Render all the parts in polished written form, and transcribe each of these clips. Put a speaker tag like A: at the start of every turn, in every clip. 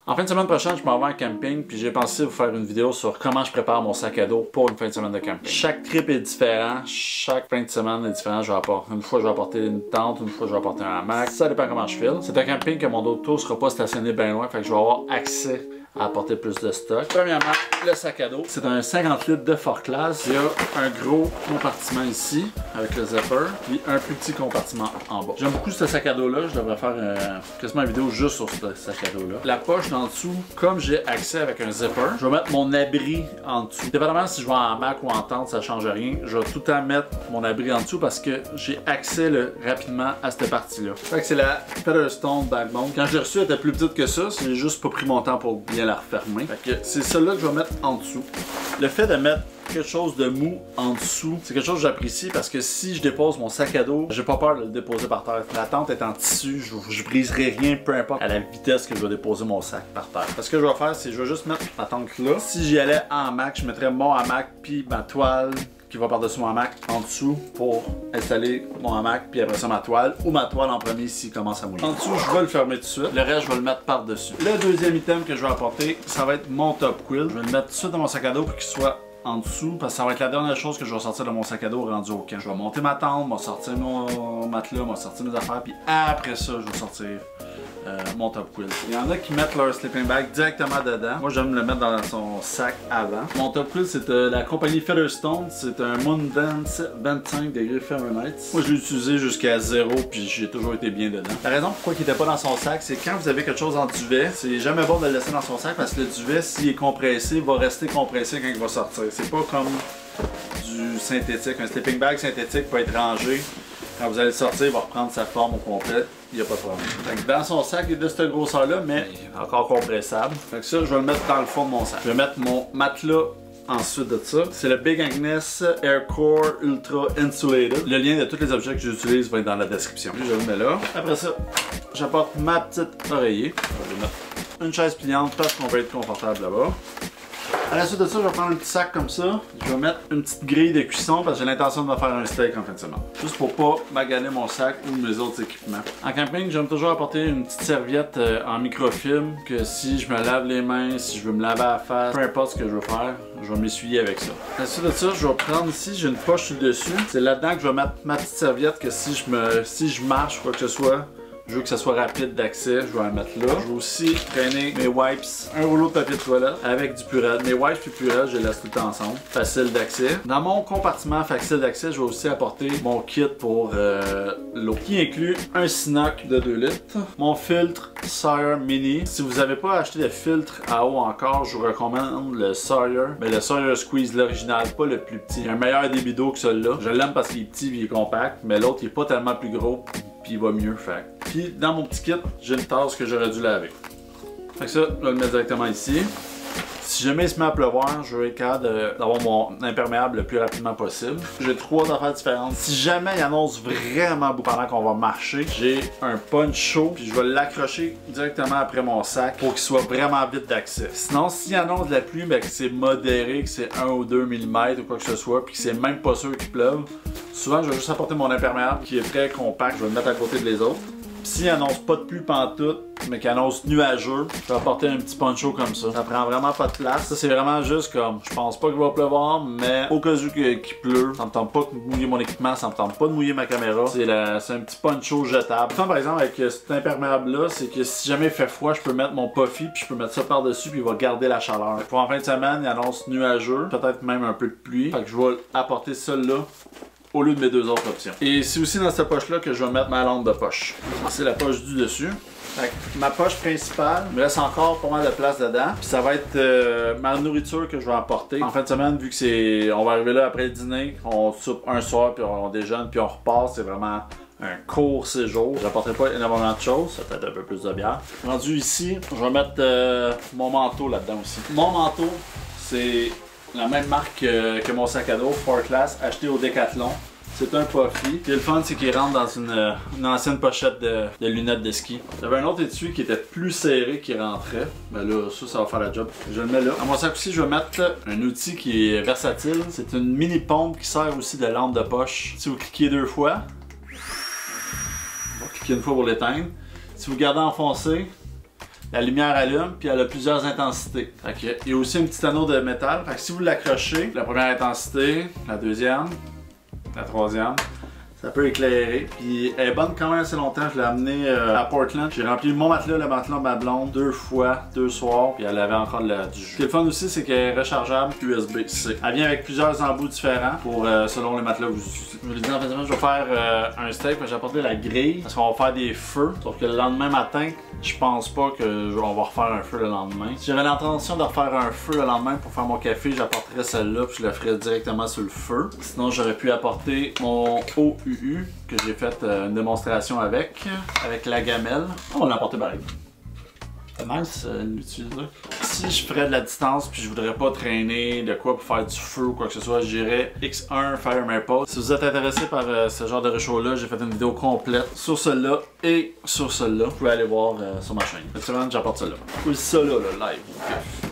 A: En fin de semaine prochaine, je m'en vais en camping, puis j'ai pensé vous faire une vidéo sur comment je prépare mon sac à dos pour une fin de semaine de camping. Chaque trip est différent, chaque fin de semaine est différent. Une fois je vais apporter une tente, une fois je vais apporter un hamac. Ça dépend comment je file. C'est un camping que mon auto ne sera pas stationné bien loin, fait que je vais avoir accès à apporter plus de stock. Premièrement, le sac à dos. C'est un 50 litres de Ford Class. Il y a un gros compartiment ici avec le zipper, puis un plus petit compartiment en bas. J'aime beaucoup ce sac à dos là. Je devrais faire quasiment une vidéo juste sur ce sac à dos là. La poche en dessous, comme j'ai accès avec un zipper, je vais mettre mon abri en dessous. Dépendamment si je vais en hamac ou en tente, ça change rien. Je vais tout le temps mettre mon abri en dessous parce que j'ai accès rapidement à cette partie-là. Fait que c'est la Featherstone Backbone. Quand je l'ai reçue, elle était plus petite que ça. J'ai juste pas pris mon temps pour bien la refermer. Fait que c'est celle-là que je vais mettre en dessous. Le fait de mettre quelque chose de mou en dessous, c'est quelque chose que j'apprécie parce que si je dépose mon sac à dos, j'ai pas peur de le déposer par terre. La tente est en tissu, je briserai rien, peu importe à la vitesse que je vais déposer mon sac par terre. Parce que ce que je vais faire, c'est que je vais juste mettre ma tente là. Si j'y allais en hamac, je mettrais mon hamac puis ma toile qui va par-dessus mon hamac en dessous pour installer mon hamac, puis après ça ma toile, ou ma toile en premier s'il commence à mouiller. En dessous, je vais le fermer tout de suite. Le reste, je vais le mettre par-dessus. Le deuxième item que je vais apporter, ça va être mon top quilt. Je vais le mettre tout de suite dans mon sac à dos pour qu'il soit en dessous, parce que ça va être la dernière chose que je vais sortir de mon sac à dos rendu au camp. Je vais monter ma tente, je vais sortir mon matelas, je vais sortir mes affaires, puis après ça, je vais sortir mon top quilt. Il y en a qui mettent leur sleeping bag directement dedans. Moi, j'aime le mettre dans son sac avant. Mon top quilt, c'est la compagnie Featherstone. C'est un Moondance 25 degrés Fahrenheit. Moi, je l'ai utilisé jusqu'à 0, puis j'ai toujours été bien dedans. La raison pourquoi il n'était pas dans son sac, c'est quand vous avez quelque chose en duvet, c'est jamais bon de le laisser dans son sac parce que le duvet, s'il est compressé, il va rester compressé quand il va sortir. C'est pas comme du synthétique. Un sleeping bag synthétique peut être rangé. Quand vous allez le sortir, il va reprendre sa forme au complet. Il n'y a pas de problème. Donc, dans son sac, il est de cette grosseur-là, mais encore compressable. Fait que ça, je vais le mettre dans le fond de mon sac. Je vais mettre mon matelas ensuite de ça. C'est le Big Agnes Aircore Ultra Insulated. Le lien de tous les objets que j'utilise va être dans la description. Je le mets là. Après ça, j'apporte ma petite oreiller. Je vais mettre une chaise pliante parce qu'on va être confortable là-bas. À la suite de ça, je vais prendre un petit sac comme ça. Je vais mettre une petite grille de cuisson parce que j'ai l'intention de me faire un steak en fin de semaine. Juste pour pas maganer mon sac ou mes autres équipements. En camping, j'aime toujours apporter une petite serviette en microfilm que si je me lave les mains, si je veux me laver à la face, peu importe ce que je veux faire, je vais m'essuyer avec ça. À la suite de ça, je vais prendre ici, j'ai une poche sur le dessus. C'est là-dedans que je vais mettre ma petite serviette que si je marche ou quoi que ce soit, je veux que ça soit rapide d'accès, je vais la mettre là. Je vais aussi traîner mes wipes, un rouleau de papier de toilette avec du Purell. Mes wipes et Purell, je les laisse tout le temps ensemble. Facile d'accès. Dans mon compartiment facile d'accès, je vais aussi apporter mon kit pour l'eau, qui inclut un Sinoc de 2 litres, mon filtre Sawyer Mini. Si vous n'avez pas acheté de filtre à eau encore, je vous recommande le Sawyer. Mais le Sawyer Squeeze, l'original, pas le plus petit. Il y a un meilleur débit d'eau que celui-là. Je l'aime parce qu'il est petit et il est compact, mais l'autre il est pas tellement plus gros. Puis il va mieux, fait. Puis dans mon petit kit, j'ai une tasse que j'aurais dû laver. Fait que ça, je vais le mettre directement ici. Si jamais il se met à pleuvoir, je vais être capable d'avoir mon imperméable le plus rapidement possible. J'ai 3 affaires différentes. Si jamais il annonce vraiment beaucoup pendant qu'on va marcher, j'ai un poncho, puis je vais l'accrocher directement après mon sac pour qu'il soit vraiment vite d'accès. Sinon, s'il annonce de la pluie, mais que c'est modéré, que c'est 1 ou 2 mm ou quoi que ce soit, puis que c'est même pas sûr qu'il pleuve, souvent je vais juste apporter mon imperméable qui est très compact, je vais le mettre à côté de les autres. S'il annonce pas de pluie pantoute, mais qu'il annonce nuageux, je vais apporter un petit poncho comme ça. Ça prend vraiment pas de place. Ça, c'est vraiment juste comme, je pense pas qu'il va pleuvoir, mais au cas où qu'il pleut, ça me tente pas de mouiller mon équipement, ça me tente pas de mouiller ma caméra. C'est un petit poncho jetable. Par exemple, avec cet imperméable-là, c'est que si jamais il fait froid, je peux mettre mon puffy, puis je peux mettre ça par-dessus, puis il va garder la chaleur. Pour en fin de semaine, il annonce nuageux, peut-être même un peu de pluie. Fait que je vais apporter ça là au lieu de mes 2 autres options. Et c'est aussi dans cette poche-là que je vais mettre ma lampe de poche. C'est la poche du dessus. Fait que ma poche principale, il me reste encore pas mal de place dedans. Puis ça va être ma nourriture que je vais apporter. En fin de semaine, vu que on va arriver là après le dîner, on soupe un soir, puis on déjeune, puis on repart. C'est vraiment un court séjour. J'apporterai pas énormément de choses, ça peut-être un peu plus de bière. Rendu ici, je vais mettre mon manteau là-dedans aussi. Mon manteau, c'est la même marque que mon sac à dos, Ford Class, acheté au Decathlon. C'est un puffy. Et le fun, c'est qu'il rentre dans une ancienne pochette de lunettes de ski. J'avais un autre étui qui était plus serré qui rentrait. Mais là, ça va faire la job. Je le mets là. Dans mon sac aussi, je vais mettre un outil qui est versatile. C'est une mini pompe qui sert aussi de lampe de poche. Si vous cliquez 2 fois, on va cliquer une fois pour l'éteindre. Si vous gardez enfoncé, La lumière allume, puis elle a plusieurs intensités. Fait il y a aussi un petit anneau de métal. Fait que si vous l'accrochez, la première intensité, la deuxième, la troisième, ça peut éclairer. Puis elle est bonne quand même assez longtemps. Je l'ai amenée à Portland. J'ai rempli mon matelas, le matelas de ma blonde, 2 fois, 2 soirs. Puis elle avait encore du jus. Ce qui est le fun aussi, c'est qu'elle est rechargeable USB-C. Elle vient avec plusieurs embouts différents pour selon les matelas que vous utilisez. Je vous l'ai dit en fait, je vais faire un steak. J'ai apporté la grille parce qu'on va faire des feux. Sauf que le lendemain matin, je pense pas qu'on va refaire un feu le lendemain. Si j'avais l'intention de refaire un feu le lendemain pour faire mon café, j'apporterais celle-là puis je le ferais directement sur le feu. Sinon, j'aurais pu apporter mon OUU que j'ai fait une démonstration avec la gamelle. On va l'apporter pareil. C'est nice l'utiliser. Si je ferais de la distance puis je voudrais pas traîner de quoi pour faire du feu ou quoi que ce soit, j'irais X1 Fire Maple. Si vous êtes intéressé par ce genre de réchaud là, j'ai fait une vidéo complète sur celle-là et sur celle-là. Vous pouvez aller voir sur ma chaîne. Cette semaine, j'apporte celle-là. Ou ça là, live.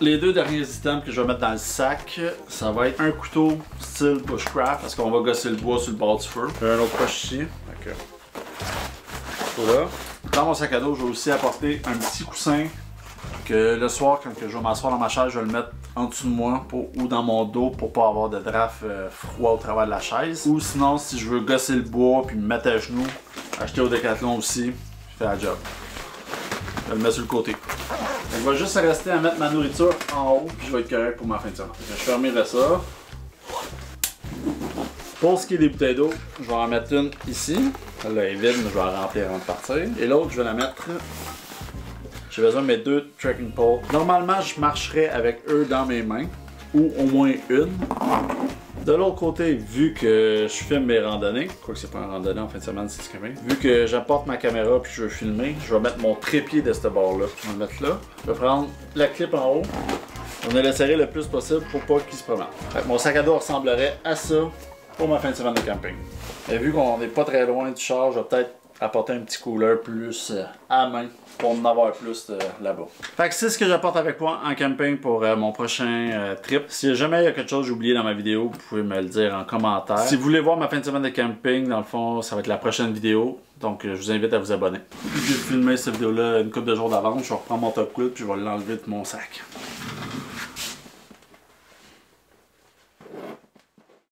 A: Les deux derniers items que je vais mettre dans le sac, ça va être un couteau style bushcraft parce qu'on va gosser le bois sur le bord du feu. J'ai un autre poche ici. Voilà. Dans mon sac à dos, je vais aussi apporter un petit coussin que le soir, quand je vais m'asseoir dans ma chaise, je vais le mettre en dessous de moi ou dans mon dos pour pas avoir de draft froid au travers de la chaise. Ou sinon, si je veux gosser le bois puis me mettre à genoux, acheter au Decathlon aussi, je fais la job. Je vais le mettre sur le côté. Il va juste rester à mettre ma nourriture en haut puis je vais être correct pour ma fin de semaine. Je fermerai ça. Pour ce qui est des bouteilles d'eau, je vais en mettre une ici. Celle-là est vide, mais je vais la remplir avant de partir. Et l'autre, je vais la mettre... J'ai besoin de mes 2 trekking poles. Normalement, je marcherais avec eux dans mes mains, ou au moins une. De l'autre côté, vu que je filme mes randonnées, quoique c'est pas une randonnée en fin de semaine, c'est quand même. Vu que j'apporte ma caméra puis je veux filmer, je vais mettre mon trépied de ce bord-là. Je vais le mettre là. Je vais prendre la clip en haut. On va le serrer le plus possible pour pas qu'il se promène. Mon sac à dos ressemblerait à ça pour ma fin de semaine de camping. Et vu qu'on n'est pas très loin du char, je vais peut-être apporter un petit cooler plus à main pour en avoir plus là-bas. Fait que c'est ce que j'apporte avec moi en camping pour mon prochain trip. Si jamais il y a quelque chose que j'ai oublié dans ma vidéo, vous pouvez me le dire en commentaire. Si vous voulez voir ma fin de semaine de camping, dans le fond, ça va être la prochaine vidéo. Donc je vous invite à vous abonner. J'ai filmé cette vidéo-là une couple de jours d'avance, je vais reprendre mon top quilt puis je vais l'enlever de mon sac.